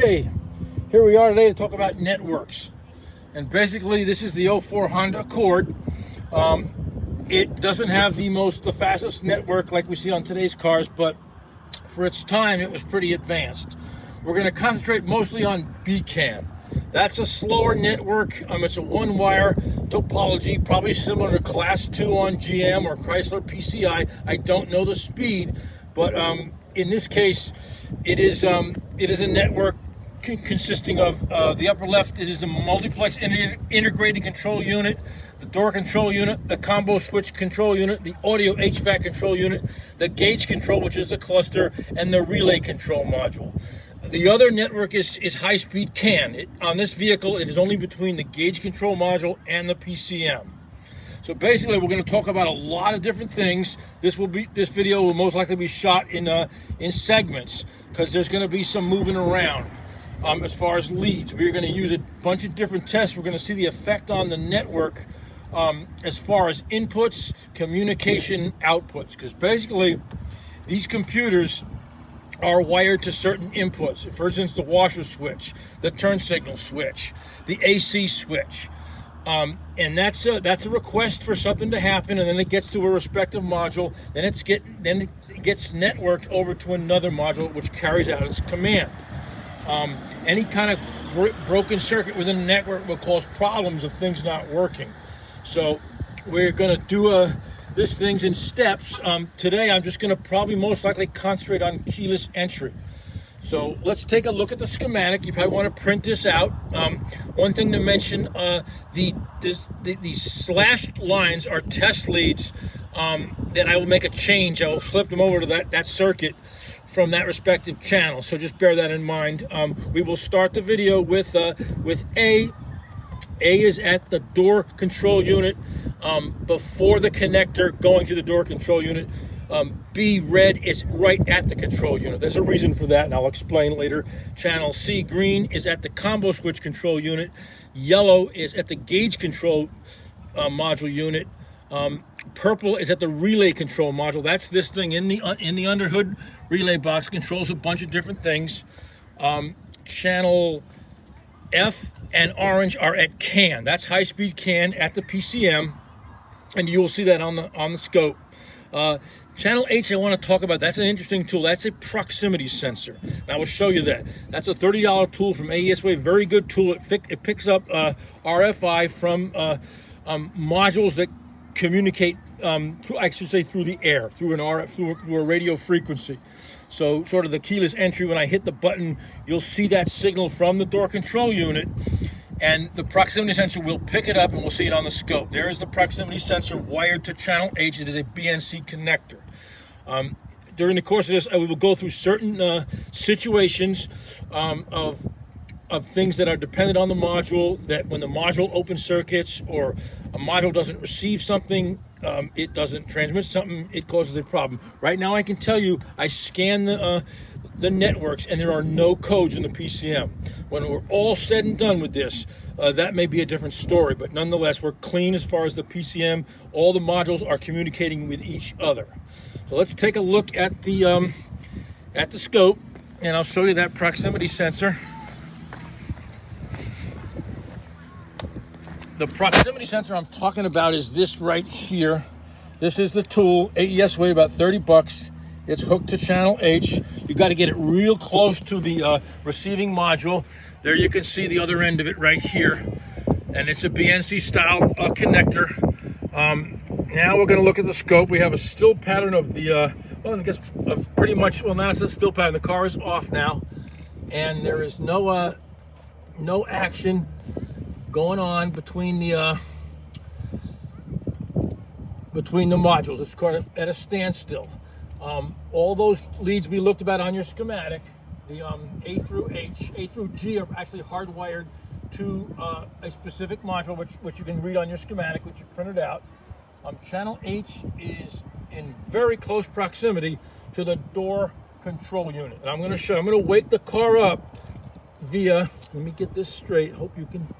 Okay, here we are today to talk about networks. And basically this is the '04 Honda Accord. It doesn't have the fastest network like we see on today's cars, but for its time it was pretty advanced. We're going to concentrate mostly on BCAN. That's a slower network. It's a one-wire topology, probably similar to Class 2 on GM or Chrysler PCI. I don't know the speed, but in this case, it is a network consisting of the upper left. It is a multiplex integrated control unit, the door control unit, the combo switch control unit, the audio HVAC control unit, the gauge control, which is the cluster, and the relay control module. The other network is high-speed CAN. On this vehicle, it is only between the gauge control module and the PCM. So basically, we're going to talk about a lot of different things. This video will most likely be shot in segments because there's going to be some moving around. As far as leads, we're going to use a bunch of different tests. We're going to see the effect on the network as far as inputs, communication, outputs. Because basically, these computers are wired to certain inputs. For instance, the washer switch, the turn signal switch, the AC switch. And that's a request for something to happen, and then it gets to a respective module. Then it gets networked over to another module, which carries out its command. Any kind of broken circuit within the network will cause problems of things not working. So we're going to do this things in steps. Today I'm just going to probably most likely concentrate on keyless entry. So let's take a look at the schematic. You probably want to print this out. One thing to mention, the slashed lines are test leads that I will make a change. I will flip them over to that circuit from that respective channel. So just bear that in mind. We will start the video with A. A is at the door control unit before the connector going to the door control unit. B, red, is right at the control unit. There's a reason for that, and I'll explain later. Channel C, green, is at the combo switch control unit. Yellow is at the gauge control module unit. Purple is at the relay control module. That's this thing in the underhood relay box. Controls a bunch of different things. Channel F and orange are at CAN. That's high-speed CAN at the PCM, and you will see that on the scope. Channel H I want to talk about. That's an interesting tool. That's a proximity sensor. And I will show you that. That's a $30 tool from AESWay. Very good tool. It picks up RFI from modules that communicate, through the air, through a radio frequency. So sort of the keyless entry, when I hit the button, you'll see that signal from the door control unit, and the proximity sensor will pick it up, and we'll see it on the scope. There is the proximity sensor wired to channel H. It is a BNC connector. During the course of this, we will go through certain situations of things that are dependent on the module, that when the module open circuits or a module doesn't receive something, it doesn't transmit something, it causes a problem. Right now I can tell you, I scan the networks and there are no codes in the PCM. When we're all said and done with this, that may be a different story, but nonetheless, we're clean as far as the PCM. All the modules are communicating with each other. So let's take a look at the scope, and I'll show you that proximity sensor. The proximity sensor I'm talking about is this right here. This is the tool, AESWay, about 30 bucks. It's hooked to channel H. You got to get it real close to the receiving module. There you can see the other end of it right here. And it's a BNC style connector. Now we're going to look at the scope. We have a still pattern of the, well, I guess of pretty much, well, not a still pattern. The car is off now. And there is no action going on between the modules. It's kind of at a standstill. All those leads we looked about on your schematic, the A through H, A through G, are actually hardwired to a specific module, which you can read on your schematic, which you printed out. Channel H is in very close proximity to the door control unit, and I'm going to wake the car up via. Let me get this straight. Hope you can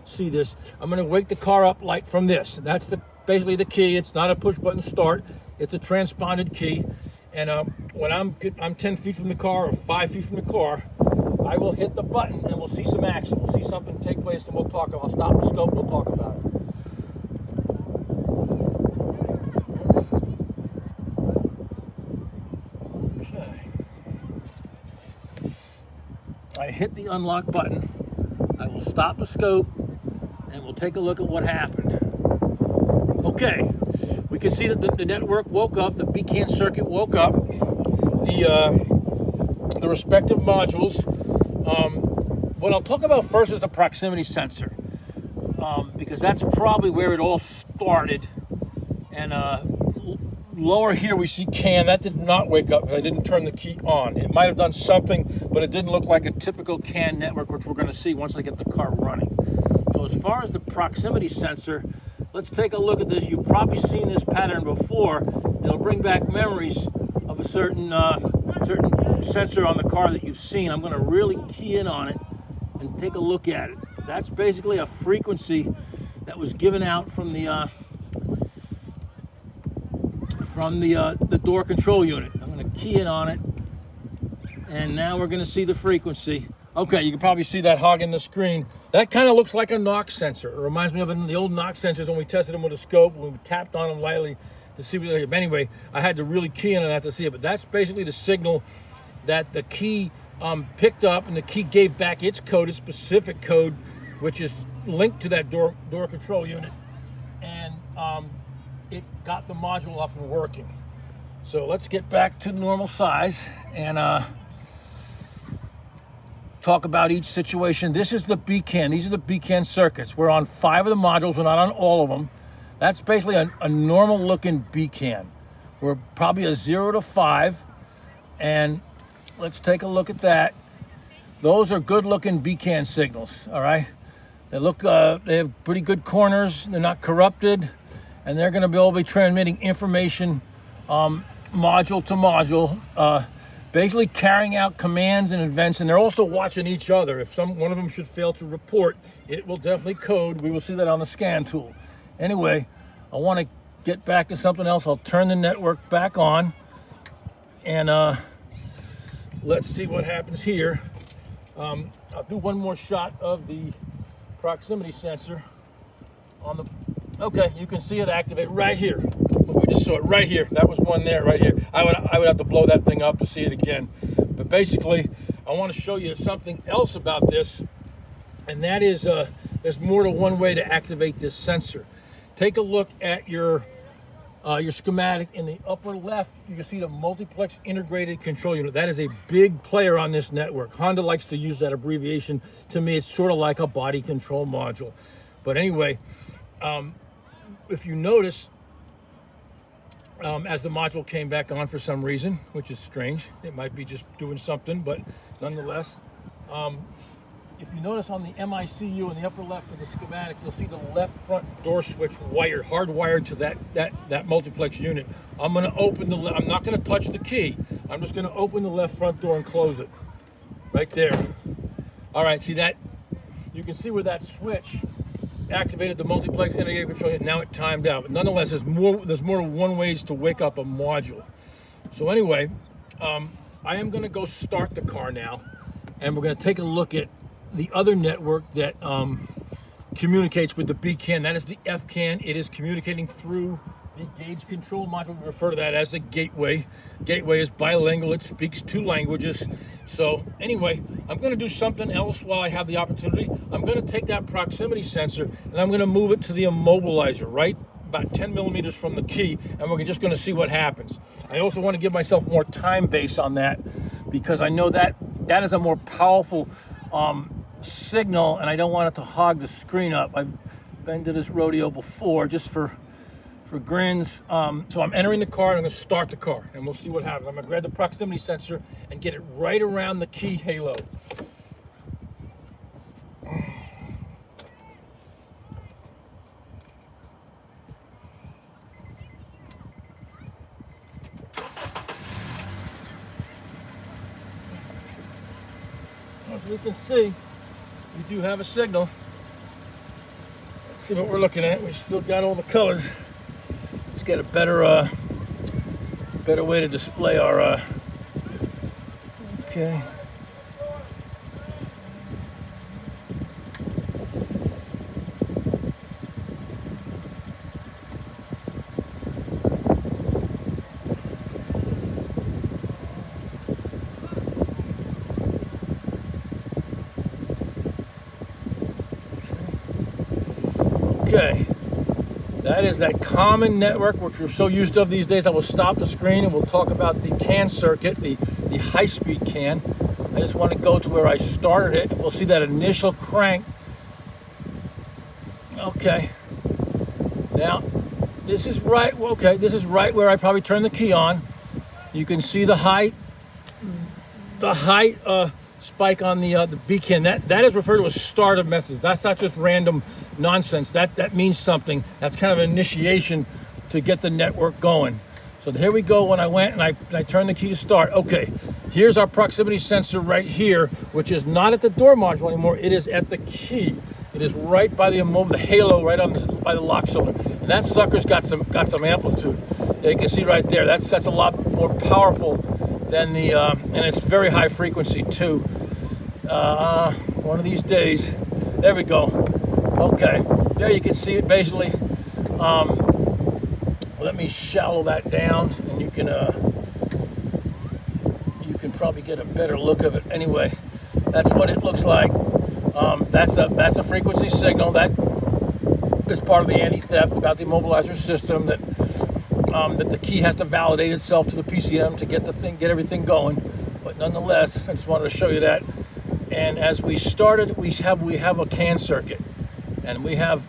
see this. I'm going to wake the car up like from this. That's basically the key. It's not a push button start. It's a transponded key. And when I'm 10 feet from the car or 5 feet from the car, I will hit the button and we'll see some action. We'll see something take place and we'll talk. I'll stop the scope, we'll talk about it. Okay. I hit the unlock button. I will stop the scope and we'll take a look at what happened. Okay, we can see that the network woke up, the beacon circuit woke up, the respective modules. What I'll talk about first is the proximity sensor, because that's probably where it all started. And lower here we see CAN. That did not wake up. I didn't turn the key on. It might have done something, but it didn't look like a typical CAN network, which we're going to see once I get the car running. So as far as the proximity sensor, let's take a look at this. You've probably seen this pattern before. It'll bring back memories of a certain sensor on the car that you've seen. I'm going to really key in on it and take a look at it. That's basically a frequency that was given out from the door control unit. I'm going to key in on it, and now we're going to see the frequency. Okay, you can probably see that hogging the screen. That kind of looks like a knock sensor. It reminds me of the old knock sensors when we tested them with a scope, when we tapped on them lightly to see what they did. But anyway, I had to really key in on that to see it. But that's basically the signal that the key picked up, and the key gave back its code, its specific code, which is linked to that door control unit. And it got the module up and working. So let's get back to normal size and talk about each situation. This is the beacon. These are the beacon circuits. We're on 5 of the modules. We're not on all of them. That's basically a normal looking beacon. We're probably a 0 to 5. And let's take a look at that. Those are good looking beacon signals, all right? They look, they have pretty good corners. They're not corrupted. And they're gonna be transmitting information module to module, basically carrying out commands and events, and they're also watching each other. If one of them should fail to report, it will definitely code. We will see that on the scan tool. Anyway, I want to get back to something else. I'll turn the network back on, and let's see what happens here. I'll do one more shot of the proximity sensor on the. Okay, you can see it activate right here. We just saw it right here. That was one there, right here. I would have to blow that thing up to see it again. But basically, I want to show you something else about this, and that is there's more than one way to activate this sensor. Take a look at your schematic. In the upper left, you can see the multiplex integrated control unit. That is a big player on this network. Honda likes to use that abbreviation. To me, it's sort of like a body control module. But anyway, if you notice, as the module came back on for some reason, which is strange, it might be just doing something, but nonetheless, if you notice on the MICU in the upper left of the schematic, you'll see the left front door switch hardwired to that multiplex unit. I'm going to open I'm not going to touch the key. I'm just going to open the left front door and close it. Right there. All right, see that? You can see where that switch activated the multiplex integrated control unit. Now it timed out. But nonetheless, there's more than one ways to wake up a module. So anyway, I am going to go start the car now, and we're going to take a look at the other network that communicates with the BCAN. That is the FCAN. It is communicating through the gauge control module. We refer to that as the gateway. Gateway is bilingual. It speaks 2 languages. So anyway, I'm going to do something else while I have the opportunity. I'm going to take that proximity sensor and I'm going to move it to the immobilizer, right about 10 millimeters from the key, and we're just going to see what happens. I also want to give myself more time base on that, because I know that is a more powerful signal, and I don't want it to hog the screen up. I've been to this rodeo before just for grins. So I'm entering the car and I'm going to start the car, and we'll see what happens. I'm going to grab the proximity sensor and get it right around the key halo. As we can see, we do have a signal. Let's see what we're looking at. We still got all the colors. Let's get a better way to display our. Okay. Okay, that is that common network which we're so used to these days. I will stop the screen and we'll talk about the CAN circuit, the high-speed CAN. I just want to go to where I started it. We'll see that initial crank. Okay, now this is right. Okay, this is right where I probably turn the key on. You can see the height spike on the beacon. That is referred to as start of message. That's not just random nonsense. That means something. That's kind of an initiation to get the network going. So here we go. When I went and I turned the key to start. Okay, here's our proximity sensor right here, which is not at the door module anymore. It is at the key. It is right by the halo, right by the lock cylinder. And that sucker's got some amplitude. You can see right there. That's a lot more powerful than the and it's very high frequency too. One of these days, there we go. Okay, there you can see it basically. Let me shallow that down, and you can probably get a better look of it. Anyway, that's what it looks like. That's a frequency signal that is part of the anti-theft about the immobilizer system that the key has to validate itself to the PCM to get everything going. But nonetheless, I just wanted to show you that. And as we started, we have a CAN circuit, and a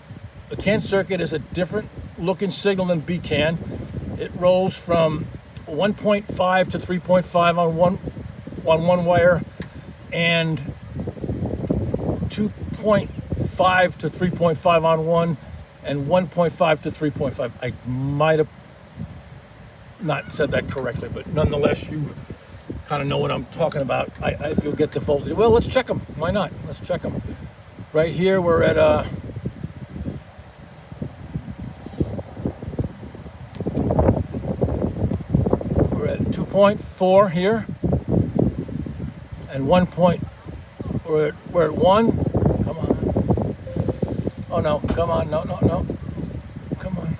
CAN circuit is a different looking signal than BCAN. It rolls from 1.5 to 3.5 on one wire, and 2.5 to 3.5 on one, and 1.5 to 3.5. I might have not said that correctly, but nonetheless, you kind of know what I'm talking about. If you'll get the voltage. Well, let's check them. Why not? Let's check them. Right here, we're at 2.4 here, and we're at 1. Come on. Oh no, come on, no. Come on.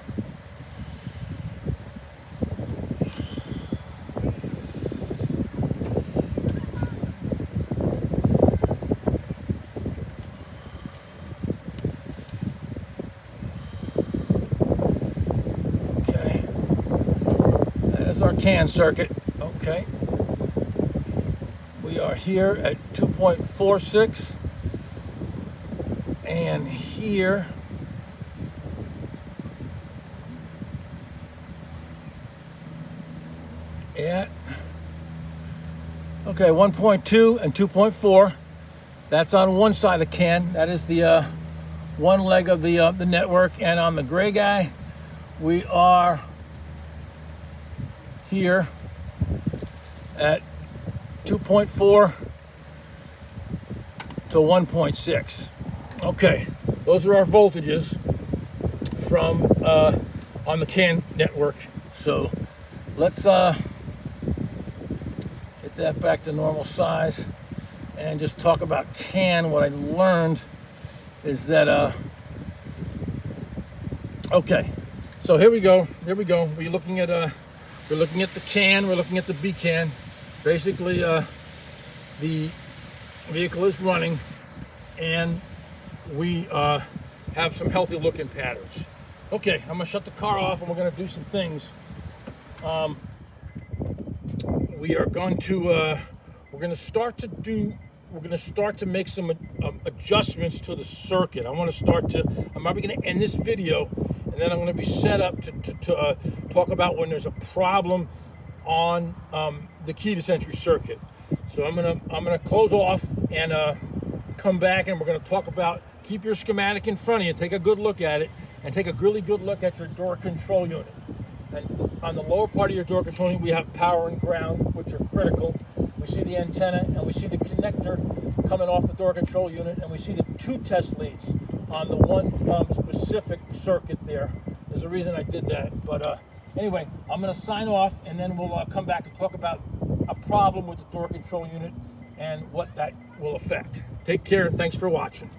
Okay. There's our CAN circuit. Okay. We are here at 2.46, and here at 1.2 and 2.4. That's on one side of the CAN. That is the one leg of the network. And on the gray guy, we are here at 2.4 to 1.6. Okay, those are our voltages from on the CAN network. So let's get that back to normal size and just talk about CAN. What I learned is that okay, so here we go. We're looking at the CAN. We're looking at the BCAN. Basically, the vehicle is running, and we have some healthy looking patterns. Okay, I'm gonna shut the car off, and we're gonna do some things. We're going to start to make some adjustments to the circuit. I'm probably going to end this video, and then I'm going to be set up to talk about when there's a problem on the key to entry circuit. So I'm gonna close off and come back, and we're going to talk about, keep your schematic in front of you, take a good look at it, and take a really good look at your door control unit. And on the lower part of your door control unit, we have power and ground, which are critical. We see the antenna, and we see the connector coming off the door control unit, and we see the 2 test leads on the one specific circuit there. There's a reason I did that. But anyway, I'm going to sign off, and then we'll come back and talk about a problem with the door control unit and what that will affect. Take care. Thanks for watching.